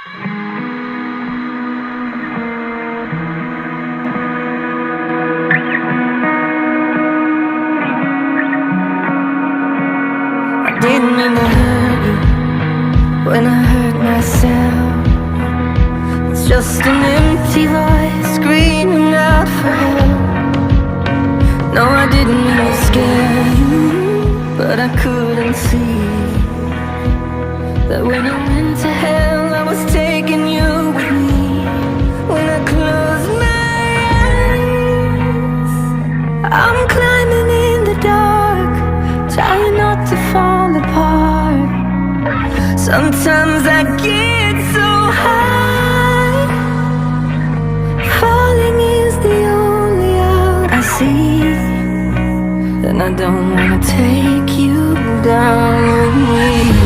I didn't mean to hurt you when I hurt myself. It's just an empty voice screaming out for help. No, I didn't mean to scare you, but I couldn't see that when I went to hell, I was taking you with me. When I close my eyes, I'm climbing in the dark, trying not to fall apart. Sometimes I get so high, falling is the only out I see, and I don't wanna take you down with me.